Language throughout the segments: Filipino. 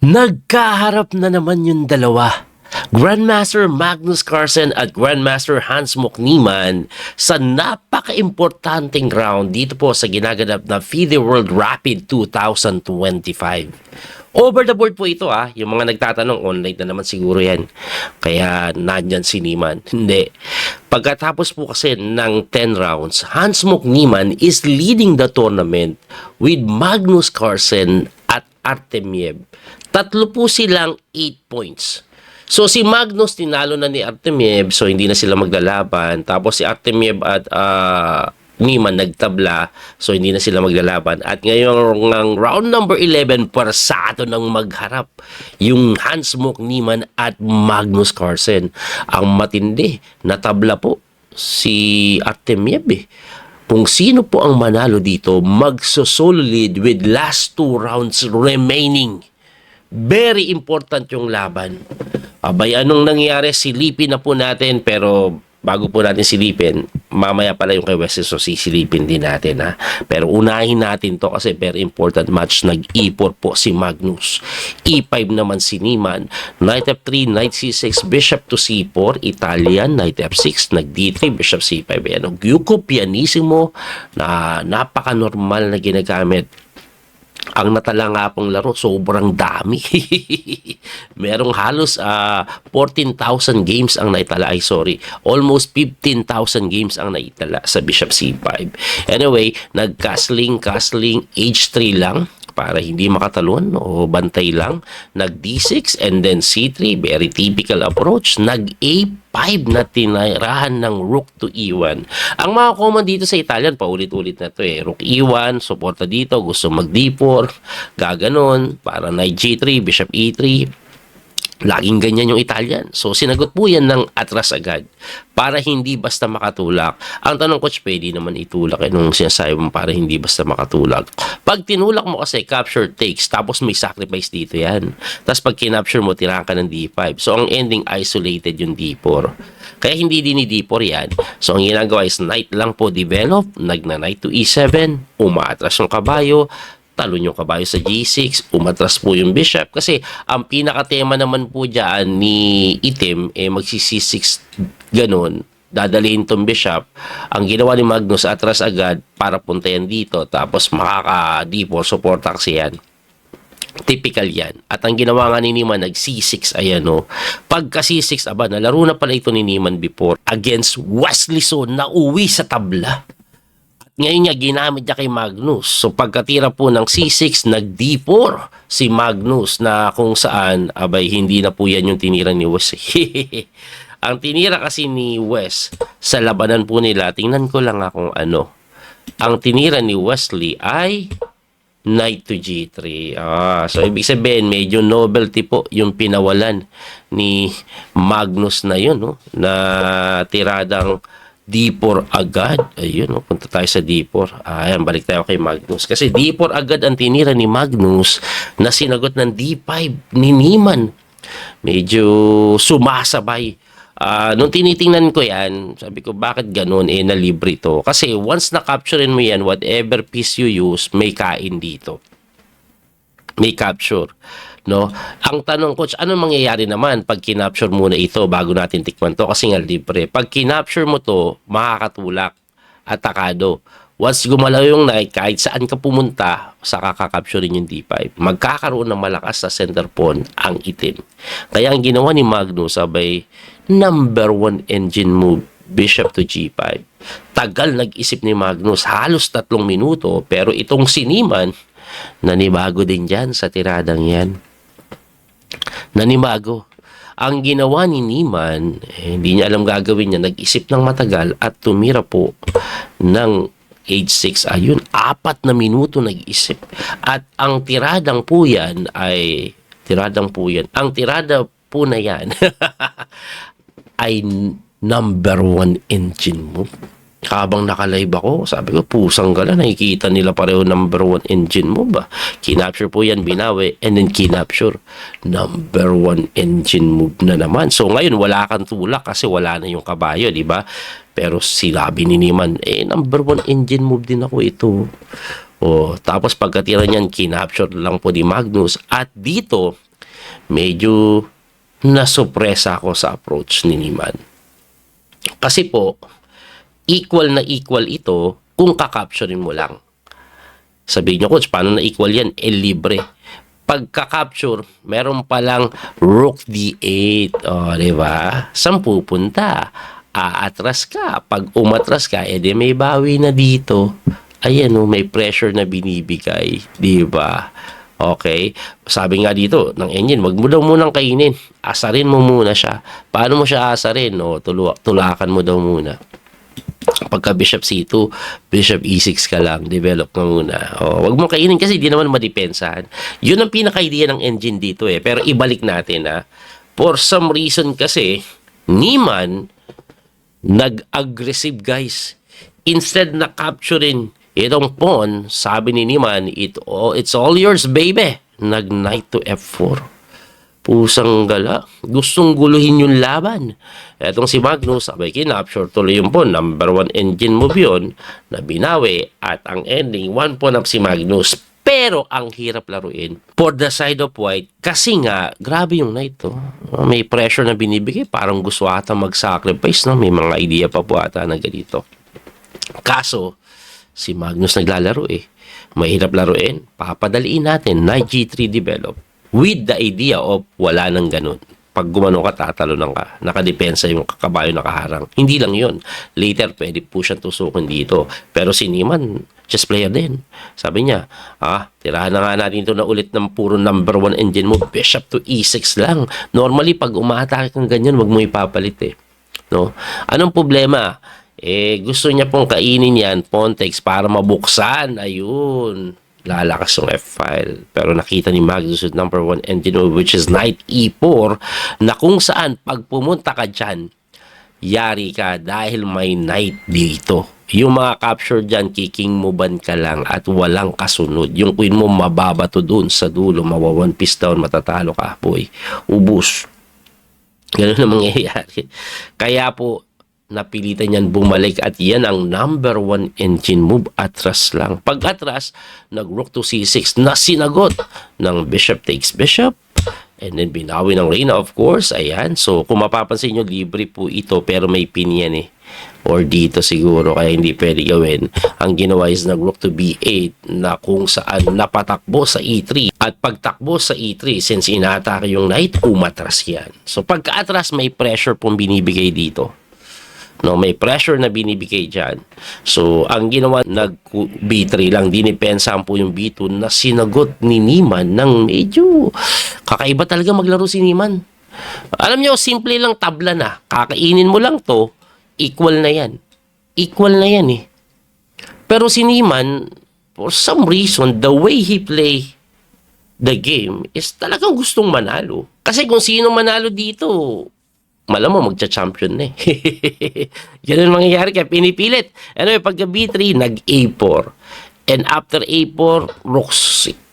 Nagkaharap na naman yung dalawa. Grandmaster Magnus Carlsen at Grandmaster Hans-Mok Niemann sa napaka-importanteng round dito po sa ginaganap na FIDE World Rapid 2025. Over the board po ito yung mga nagtatanong, online na naman siguro yan. Kaya nandyan si Niemann. Hindi. Pagkatapos po kasi ng 10 rounds, Hans-Mok Niemann is leading the tournament with Magnus Carlsen at Artemiev. Tatlo po silang 8 points. So si Magnus tinalo na ni Artemiev, so hindi na sila maglalaban. Tapos si Artemiev at Niemann nagtabla, so hindi na sila maglalaban. At ngayon ng round number 11, persado nang magharap yung Hans-Mok Niemann at Magnus Carlsen. Ang matindi, natabla po si Artemiev Kung sino po ang manalo dito, magso-solo lead with last 2 rounds remaining. Very important yung laban. Abay, anong nangyari? Silipin na po natin, pero bago po natin silipin, mamaya pala yung kay Wesley, so sisilipin din natin Pero unahin natin to kasi very important match. Nag-E4 po si Magnus. E5 naman si Niemann. Knight F3, Knight C6, Bishop to C4, Italian, Knight F6, nag-D3, Bishop C5. Ayan, Gyuko pianissimo na napaka-normal na ginagamit. Ang natala nga pong laro, sobrang dami. Merong halos 14,000 games ang naitala. Almost 15,000 games ang naitala sa Bishop C5. Anyway, nag-castling, H3 lang para hindi makatalon o bantay lang. Nag-D6 and then C3, very typical approach. Nag-A5 na tinirahan ng Rook to E1. Ang mga common dito sa Italian, paulit-ulit na to Rook E1, suporta dito, gusto mag-D4, gaganon, para Knight G3, Bishop E3. Laging ganyan yung Italian. So, sinagot po yan ng atras agad para hindi basta makatulak. Ang tanong, coach, pwede naman itulak nung sinasabi mo para hindi basta makatulak. Pag tinulak mo kasi, capture takes, tapos may sacrifice dito yan. Tapos pag kinapture mo, tirahan ka ng D5. So, ang ending, isolated yung D4. Kaya hindi din ni D4 yan. So, ang ginagawa is knight lang po develop, nagna-knight to E7, umaatras yung kabayo, talon yung kabayo sa G6, umatras po yung bishop. Kasi ang pinakatema naman po dyan ni itim, magsi-C6 ganun, dadalhin tong bishop. Ang ginawa ni Magnus, atras agad para puntayan dito, tapos makaka-D4, support kasi yan. Typical yan. At ang ginawa nga ni Niemann, nag-C6, ayan Pagka C6, nalaro na pala ito ni Niemann before against Wesley So, na uwi sa tabla. Ngayon niya, ginamit niya kay Magnus. So, pagkatira po ng C6, nag-D4 si Magnus na kung saan, hindi na po yan yung tinira ni Wes. Ang tinira kasi ni Wes sa labanan po nila, tingnan ko lang kung ano. Ang tinira ni Wesley ay Knight to G3. So, ibig sabihin, medyo novelty po yung pinawalan ni Magnus na yun, na tiradang D4 agad. Ayun, punta tayo sa D4. Ayan, balik tayo kay Magnus. Kasi D4 agad ang tinira ni Magnus na sinagot ng D5 ni Niemann. Medyo sumasabay. Nung tinitingnan ko yan, sabi ko, bakit ganun? Na libre ito. Kasi once na-capturein mo yan, whatever piece you use, may kain dito. May capture. Ang tanong, coach, ano mangyayari naman pag kinapture muna ito bago natin tikman to? Kasi nga libre. Pag kinapture mo to, makakatulak, atakado. Once gumalaw yung knight, kahit saan ka pumunta, saka kakapturein yung D5. Magkakaroon ng malakas na center pawn ang itim. Kaya ang ginawa ni Magnus, number 1 engine move, Bishop to G5. Tagal nag-isip ni Magnus, halos 3 minuto, pero itong si Niemann, nanibago din dyan sa tiradang yan. Nanibago. Ang ginawa ni Niemann, hindi niya alam gagawin niya, nag-isip ng matagal at tumira po ng H6. Ayun, 4 na minuto nag-isip. At ang tiradang po yan ay, ang tirada po na yan ay number 1 engine move. Habang naka-live ako, sabi ko, pusang gala, nakikita nila pareho number 1 engine move Kinapture po yan, binawi, and then kinapture. Number 1 engine move na naman. So ngayon, wala kang tulak kasi wala na yung kabayo, di ba? Pero sinabi ni Niemann, number 1 engine move din ako ito. Tapos pagkatira niyan, kinapture lang po ni Magnus. At dito, medyo nasupresa ako sa approach ni Niman. Kasi po, equal na equal ito kung kakapturein mo lang. Sabihin nyo, coach, paano na equal yan? Libre. Pagka-capture, meron palang rook d8. O, diba? Saan pupunta? Aatras ka. Pag umatras ka, edi may bawi na dito. Ayan o, may pressure na binibigay. Diba? Okay? Sabi nga dito, ng engine, wag mo daw munang kainin. Asarin mo muna siya. Paano mo siya asarin? O, tulakan mo daw muna. Pagka bishop c2, bishop e6 ka lang, develop ka muna. O, wag mo kainin kasi di naman madepensahan. Yun ang pinaka-idea ng engine dito eh. Pero ibalik natin ha. For some reason kasi, Niman nag-aggressive guys. Instead na capturing itong pawn, sabi ni Niman, it's all yours baby. Nag-knight to f4. Pusang gala. Gustong guluhin yung laban. Etong si Magnus, sabay kinapture tuloy yung pawn. Number 1 engine move yun na binawi. At ang ending, 1 pawn up si Magnus. Pero ang hirap laruin for the side of white kasi nga, grabe yung knight to. May pressure na binibigay. Parang gusto ata mag-sacrifice. No? May mga idea pa po ata na ganito. Kaso, si Magnus naglalaro eh. Mahirap laruin. Papadaliin natin. Knight g3 develop. With the idea of wala nang ganun. Pag gumano ka, tatalo ka. Nakadepensa yung kabayo nakaharang. Hindi lang yun. Later, pwede po siyang tusukin dito. Pero si Niman, chess player din. Sabi niya, tirahan na nga natin ito na ulit ng puro number 1 engine mo. Bishop to e6 lang. Normally, pag umatake kang ganyan, wag mo ipapalit eh. No? Anong problema? Gusto niya pong kainin yan, pawn takes, para mabuksan. Ayun. Lalakas yung F-file. Pero nakita ni Magnus with number 1 engine move, which is knight E4, na kung saan pag pumunta ka dyan, yari ka dahil may knight dito. Yung mga capture dyan, kicking mo ban ka lang at walang kasunod. Yung queen mo mababato dun sa dulo, mawa 1 piece down, matatalo ka, boy. Ubus. Ganun na mangyayari. Kaya po, napilitan yan bumalik at yan ang number 1 engine move. Atras lang. Pag atras, nag-rook to c6 na sinagot ng bishop takes bishop and then binawi ng reyna of course. Ayan. So kung mapapansin nyo, libre po ito pero may pin yan eh. Or dito siguro kaya hindi pwede gawin. Ang ginawa is nag-rook to b8 na kung saan napatakbo sa e3 at pagtakbo sa e3 since inaatake yung knight, umatras yan. So pagka-atras may pressure pong binibigay dito. No, may pressure na binibigay dyan. So, ang ginawa, nag-B3 lang, dinipensahan po yung B2 na sinagot ni Niman ng medyo kakaiba talaga maglaro si Niman. Alam nyo, simple lang tabla na. Kakainin mo lang to, equal na yan. Equal na yan eh. Pero si Niman, for some reason, the way he play the game is talagang gustong manalo. Kasi kung sino manalo dito, malamang magcha-champion na eh. Ganun mangyayari kaya pinipilit. Anyway, pagka B3, nag-A4. And after A4, rook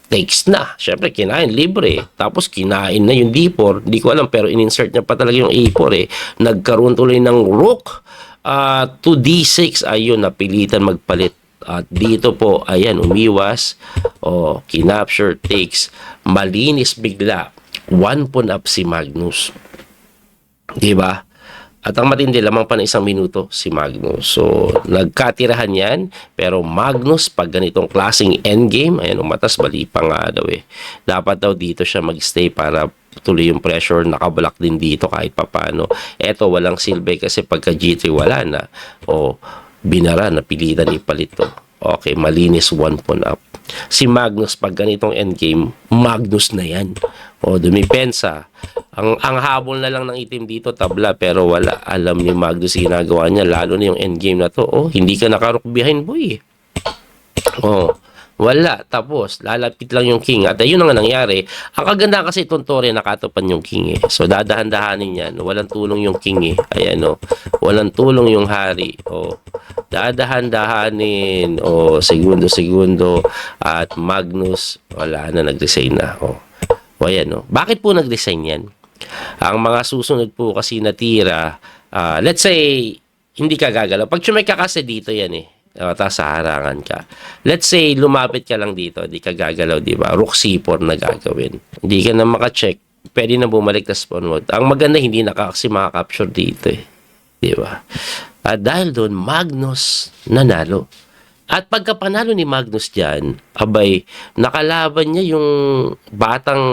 takes na. Siyempre, kinain, libre. Tapos, kinain na yung D4. Hindi ko alam, pero in-insert niya pa talaga yung A4 eh. Nagkaroon tuloy ng rook to D6. Ayun, napilitan magpalit. At dito po, ayan, umiwas. Kinapture, takes. Malinis bigla. 1 pawn up si Magnus. Diba? At ang matindi, lamang pa ng 1 minuto si Magnus. So, nagkatirahan yan. Pero Magnus, pag ganitong klaseng endgame, ayan, umatas, mali pa nga daw eh. Dapat daw dito siya magstay para tuloy yung pressure. Nakablock din dito kahit papano. Eto, walang silbi kasi pagka G3 wala na. Binara, napilitan ipalit to. Okay, malinis 1 pawn up. Si Magnus, pag ganitong endgame, Magnus na yan. Dumipensa. Ang habol na lang ng itim dito, tabla, pero wala. Alam ni Magnus ginagawa niya, lalo na yung endgame na to. Hindi ka nakarook behind, boy. Wala. Tapos, lalapit lang yung king. At ayun ang nangyari. Ang kaganda kasi itong tore, nakatupan yung king eh. So, dadahan-dahanin yan. Walang tulong yung king eh. Ayan walang tulong yung hari. Dadahan-dahanin. Segundo-segundo. At Magnus, wala na, nag-resign na. Ayan Bakit po nag-resign yan? Ang mga susunod po kasi na tira, let's say, hindi ka gagalaw. Pag sumay ka kasi dito yan eh. Tapos harangan ka. Let's say, lumapit ka lang dito, di ka gagalaw, di ba? Rook C4 na gagawin. Hindi ka na makacheck. pwede na bumalik sa spawn mode. Ang maganda, hindi na kasi makaka-capture dito eh. Di ba? At dahil doon, Magnus nanalo. At pagka panalo ni Magnus dyan, abay, nakalaban niya yung batang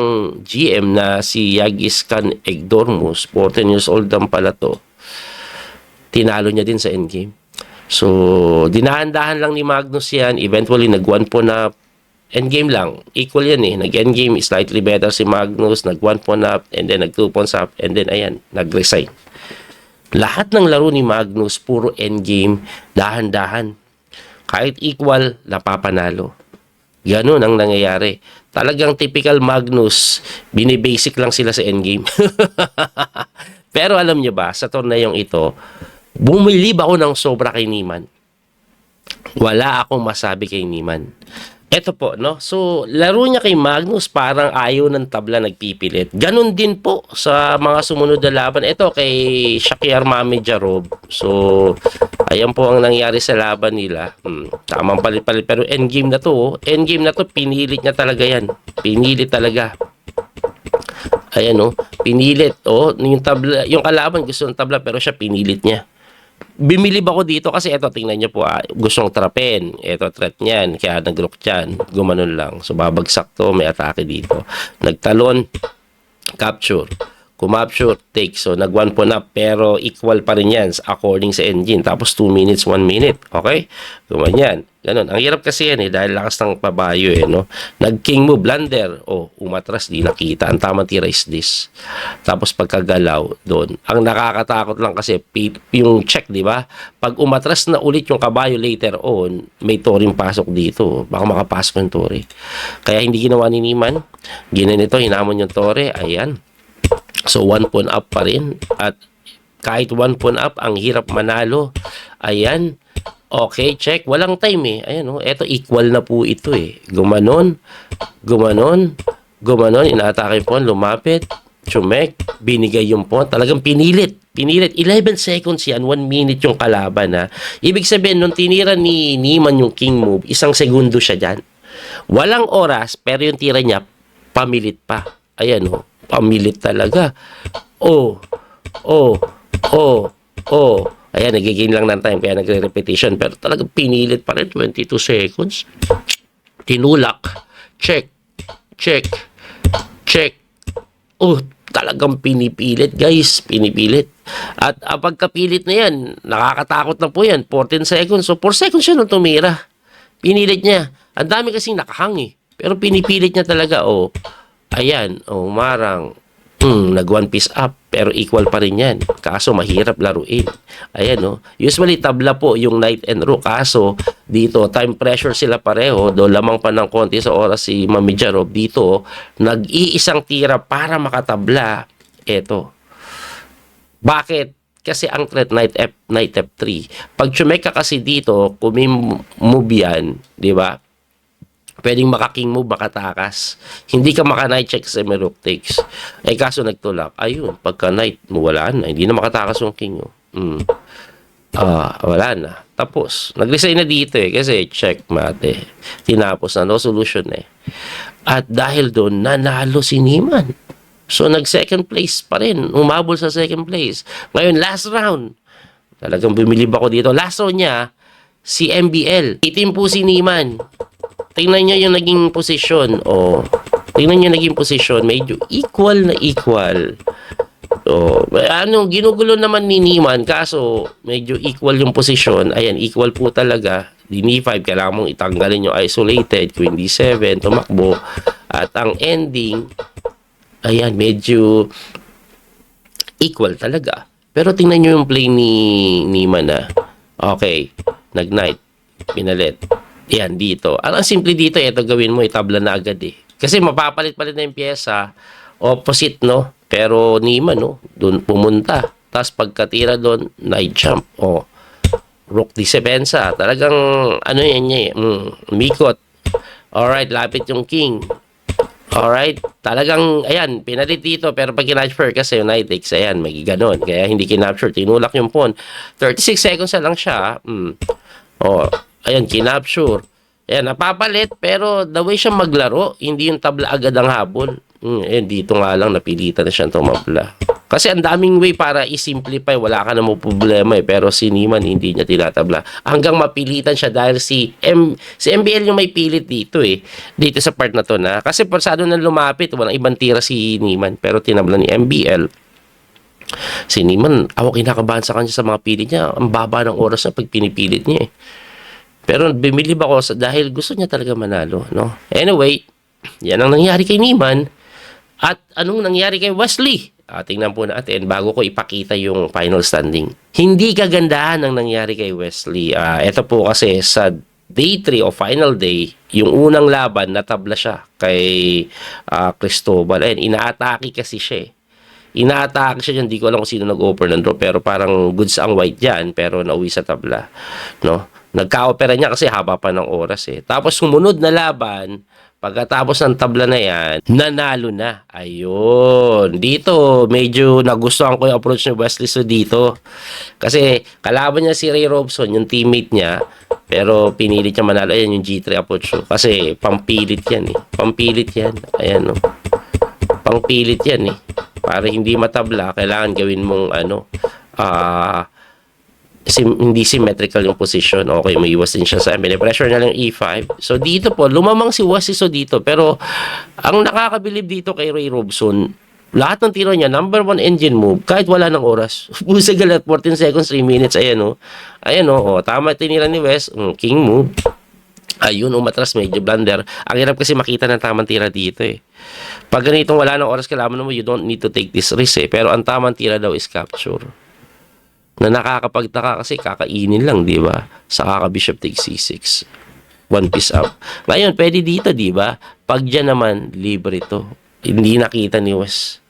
GM na si Yagiskan Egdormus, 14 years old lang pala to. Tinalo niya din sa endgame. So, dinahan-dahan lang ni Magnus yan. Eventually, nag-1 po na endgame lang. Equal yan eh. Nag-endgame, slightly better si Magnus. Nag-1 po na, and then nag-2 points up, and then, ayan, nag-resign. Lahat ng laro ni Magnus, puro endgame, dahan-dahan. Kahit equal, napapanalo. Ganun ang nangyayari. Talagang typical Magnus, binibasic lang sila sa endgame. Pero alam nyo ba, sa torneyong ito, bumilib ako ng sobra kay Niemann. Wala akong masabi kay Niemann. Eto po, no? So, laro niya kay Magnus, parang ayaw ng tabla, nagpipilit. Ganon din po sa mga sumunod na laban. Ito kay Shakir Mamedyarov. So, ayan po ang nangyari sa laban nila. Tamang palit-palit. Pero endgame na to, oh. Endgame na to, pinilit niya talaga yan. Pinilit talaga. Ayan, oh. Pinilit, oh. Yung tabla, yung kalaban gusto ng tabla, pero siya pinilit niya. Bimilib ako dito kasi eto, tingnan nyo po, gustong trapin. Eto, threat niyan. Kaya nag-rock dyan. Gumanon lang. So, babagsak to. May atake dito. Nagtalon. Capture. Kumapture. Take. So, nag-1 po na. Pero, equal pa rin yan according sa engine. Tapos, 2 minutes, 1 minute. Okay? Gumanyan. Ganon. Ang hirap kasi yan eh. Dahil lakas ng pabayo eh. No? Nag-king move. Blunder. Oh, umatras. Di nakita. Ang tamang tira is this. Tapos, pagkagalaw doon. Ang nakakatakot lang kasi yung check, di ba? Pag umatras na ulit yung kabayo later on, may toring pasok dito. Baka makapasok yung tore. Kaya hindi ginawa ni Niemann. Ginanito. Hinamon yung tore. Ayan. So, 1 pawn up pa rin. At kahit 1 pawn up, ang hirap manalo. Ayan. Okay, check. Walang time eh. Ayan, oh. Eto, equal na po ito eh. Gumanon. Gumanon. Gumanon. Inaatake yung pawn. Lumapit. Chumek. Binigay yung pawn. Talagang pinilit. Pinilit. 11 seconds yan. 1 minute yung kalaban ha. Ibig sabihin, nung tinira ni Niemann yung king move, 1 segundo siya dyan. Walang oras, pero yung tira niya, pamilit pa. Ayan, oh. Pamilit talaga. Oh, oh, oh, oh. Ayan, nagiging lang ng time kaya nagre-repetition. Pero talagang pinilit pa rin. 22 seconds. Tinulak. Check. Check. Check. Oh, talagang pinipilit, guys. Pinipilit. At pagkapilit na yan, nakakatakot na po yan. 14 seconds. So, 4 seconds siya nung tumira. Pinilit niya. Ang dami kasing nakahang eh. Pero pinipilit niya talaga, oh. Ayan, oh, marang, nag-1 piece up, pero equal pa rin yan. Kaso, mahirap laruin. Ayan, oh. Usually, tabla po yung knight and rook. Kaso, dito, time pressure sila pareho. Do lamang pa ng konti sa oras si Mamedyarov. Dito, nag-iisang tira para makatabla. Eto. Bakit? Kasi ang threat, knight F3. Pag tsumeka kasi dito, kumimove yan, di ba? Pwedeng maka-king move, makatakas. Hindi ka maka-knight check sa may rook takes. Eh, kaso nagtulak. Ayun, pagka-knight mo, wala na. Hindi na makatakas yung king. Wala na. Tapos, nag-resign na dito eh. Kasi checkmate. Tinapos na. No solution eh. At dahil doon, nanalo si Niemann. So, nag-second place pa rin. Umabol sa second place. Ngayon, last round. Talagang bumilib ako dito. Last round niya, si MBL. Itim po si Niemann. Tingnan nyo yung naging posisyon. Oh, tingnan nyo yung naging posisyon. Medyo equal na equal. So, ginugulo naman ni Niemann. Kaso, medyo equal yung posisyon. Ayan, equal po talaga. D5, kailangan mong itanggalin yung isolated. Queen D7, tumakbo. At ang ending, ayan, medyo equal talaga. Pero tingnan nyo yung play ni Niemann na. Okay, nag-knight. Pinalit. Yan, dito. Ang simple dito, ito gawin mo, itabla na agad eh. Kasi mapapalit-palit na yung pyesa, opposite, no? Pero Niemann, no? Doon pumunta. Tapos pagkatira doon, knight jump. Oh, rook D7. Talagang, ano yan niya eh. Mikot. Alright, lapit yung king. Alright, talagang, ayan, pinalit dito, pero pag kinapture kasi yung knight takes, ayan, may ganon. Kaya hindi kinapture, tinulak yung pawn. 36 seconds na lang siya. Oh, ayan, kinapture. Ayan, napapalit, pero the way siya maglaro, hindi yung tabla agad ang habol. Dito nga lang napilitan na siyang tumabla. Kasi ang daming way para i-simplify, wala ka na mo problema pero si Niemann hindi niya tinatabla. Hanggang mapilitan siya dahil si MBL yung may pilit dito Dito sa part na to na. Kasi persado na lumapit, walang ibang tira si Niemann pero tinabla ni MBL. Si Niemann, ako kinakabahan sa kanya sa mga pilit niya. Ang baba ng oras na pag pinipilit niya Pero bumilib ako dahil gusto niya talaga manalo, no? Anyway, yan ang nangyari kay Niemann. At anong nangyari kay Wesley? Tingnan po natin bago ko ipakita yung final standing. Hindi kagandahan ang nangyari kay Wesley. Ito po kasi sa day 3 o final day, yung unang laban, natabla siya kay Cristobal. Inaatake kasi siya Inaatake siya dyan. Hindi ko alam kung sino nag-offer ng draw, pero parang goods ang white dyan, pero nauwi sa tabla. No? Nagka-opera niya kasi haba pa ng oras Tapos sumunod na laban, pagkatapos ng tabla na yan, nanalo na. Ayun. Dito, medyo nagustuhan ko yung approach ni Wesley So dito. Kasi kalaban niya si Ray Robson, yung teammate niya. Pero pinilit niya manalo. Ayan yung G3 approach. Kasi pampilit yan Pampilit yan. Ayan Pangpilit yan Para hindi matabla, kailangan gawin mong hindi symmetrical yung position. Okay, may iwas din siya sa pressure na lang E5. So dito po, lumamang si Wesley So dito. Pero ang nakakabilib dito kay Ray Robson, lahat ng tiro niya, number 1 engine move, kahit wala ng oras. Busag at 14 seconds, 3 minutes. Ayan tama tinira ni West. King move. Ayun, umatras, medyo blunder. Ang hirap kasi makita ng tamang tira dito Pag ganitong wala ng oras, kailangan mo, you don't need to take this risk Pero ang tamang tira daw is capture. Na nakakapagtaka kasi kakainin lang, di ba? Sa kaka-bishop takes c6. One piece up. Ngayon, pwede dito, di ba? Pag dyan naman, libre ito. Hindi nakita ni West.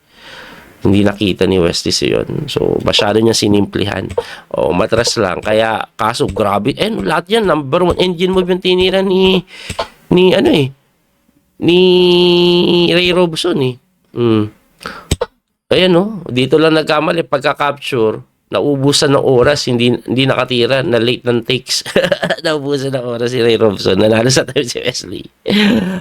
Hindi nakita ni West is yun. So, masyado niya sinimplihan. Matras lang. Kaya, kaso, grabe. Lahat yan, number 1 engine move yung tinira ni Ray Robson Ayan dito lang nagkamali. Pagka-capture, naubusan ng oras, hindi nakatira, na late ng takes. Naubusan ng oras si Ray Robson, nanalo sa time si Wesley.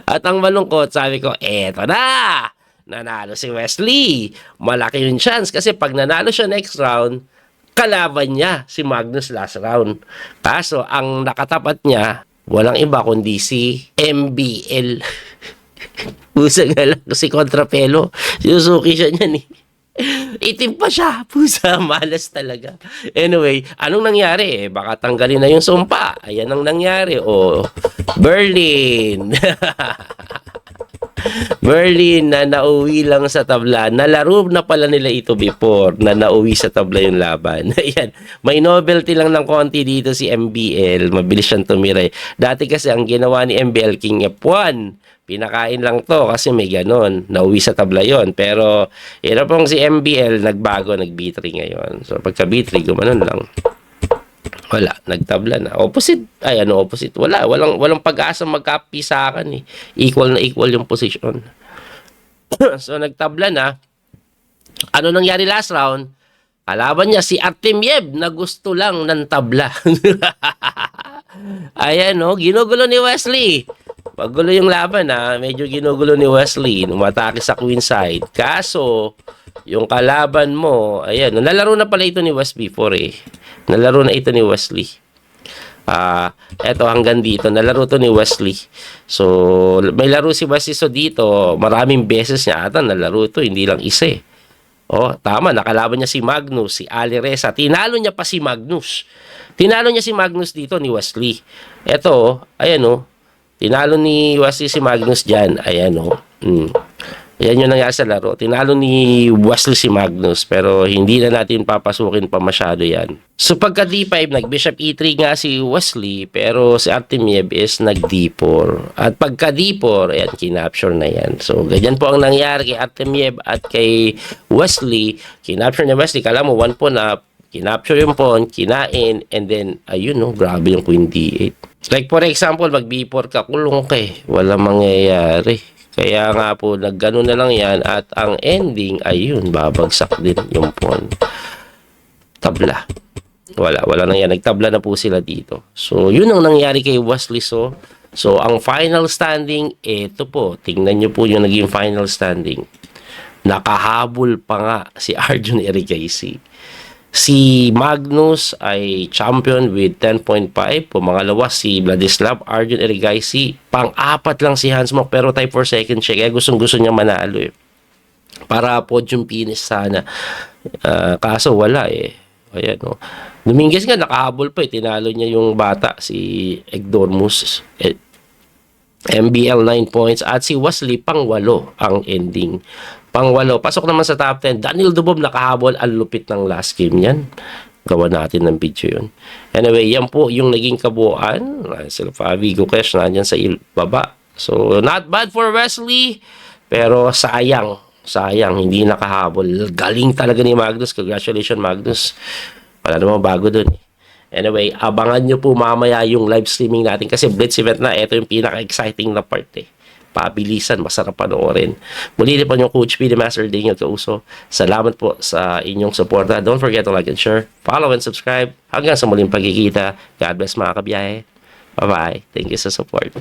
At ang malungkot, sabi ko, eto na! Nanalo si Wesley. Malaki yung chance kasi pag nanalo siya next round, kalaban niya si Magnus last round. Kaso, ang nakatapat niya, walang iba kundi si MBL. Pusag lang, si Contrapelo. Sinusuki siya niyan Itim pa siya. Pusa, malas talaga. Anyway, anong nangyari? Baka tanggalin na yung sumpa. Ayan ang nangyari. Berlin. Berlin na nauwi lang sa tabla. Nalaro na pala nila ito before na nauwi sa tabla yung laban. Ayan. May novelty lang ng konti dito si MBL. Mabilis siyang tumira Dati kasi ang ginawa ni MBL, King F1. Pinakain lang to kasi may ganon. Nauwi sa tabla yon. Pero, yun pong si MBL, nagbago, nag-B3 ngayon. So, pagka B3, gumanon lang. Wala, nagtabla na. Opposite. Opposite? Walang pag-asa magkapisakan Equal na equal yung position. So, nagtabla na. Ano nangyari last round? Kalaban niya si Artemiev na gusto lang ng tabla. Ayan, ginugulo ni Wesley. Magulo yung laban medyo ginugulo ni Wesley. Umatake sa queen side. Kaso, yung kalaban mo, ayan, nalaro na pala ito ni West before Nalaro na ito ni Wesley. Eto hanggang dito, nalaro to ni Wesley. So, may laro si Wesley So dito, maraming beses niya ata nalaro ito, hindi lang isa tama, nakalaban niya si Magnus, si Ali Reza. Tinalo niya pa si Magnus. Tinalo niya si Magnus dito ni Wesley. Eto, ayan tinalo ni Wesley si Magnus dyan. Ayan Ayan yung nangyari sa laro. Tinalo ni Wesley si Magnus, pero hindi na natin papasukin pa masyado yan. So pagka D5, nag-bishop E3 nga si Wesley, pero si Artemiev is nag-D4. At pagka D4, ayan, kinapture na yan. So ganyan po ang nangyari kay Artemiev at kay Wesley. Kinapture ni Wesley, kala mo, 1 pawn up, kinapture yung pawn, kinain, and then, ayun grabe yung queen D8. Like for example, mag-B4 ka, kulong ka Walang mangyayari. Kaya nga po, naggano na lang yan at ang ending, ayun, babagsak din yung pawn. Tabla. Wala na yan. Nagtabla na po sila dito. So, yun ang nangyari kay Wesley So. So, ang final standing, ito po. Tingnan nyo po yung naging final standing. Nakahabol pa nga si Arjun Erigaisi. Si Magnus ay champion with 10.5. Pumangalawa si Vladislav Arjun Erigaisi. Pang-apat lang si Hans Mok pero type for second siya. Kaya gustong-gusto niya manalo eh. Para podium finish sana. Kaso wala eh. Ayan o. Dominguez nga nakahabol pa eh. Tinalo niya yung bata si Egdormus. MBL 9 points at si Wesley pang-8 ang ending. Pang-8. Pasok naman sa top 10. Daniel Dubob nakahabol. Ang lupit ng last game yan. Gawa natin ng video yun. Anyway, yan po yung naging kabuuan. Sila Fabi Gukesh nandiyan sa baba. So, not bad for Wesley. Pero sayang. Sayang, hindi nakahabol. Galing talaga ni Magnus. Congratulations, Magnus. Wala namang bago dun. Anyway, abangan nyo po mamaya yung live streaming natin. Kasi Blitz event na. Ito yung pinaka-exciting na part eh. Pabilisan, masarap panoorin. Muli din po yung Coach P, the Master Daniel Causo. Salamat po sa inyong suporta. Don't forget to like and share, follow and subscribe. Hanggang sa muling pagkikita. God bless mga kabiyahe. Bye-bye. Thank you sa support.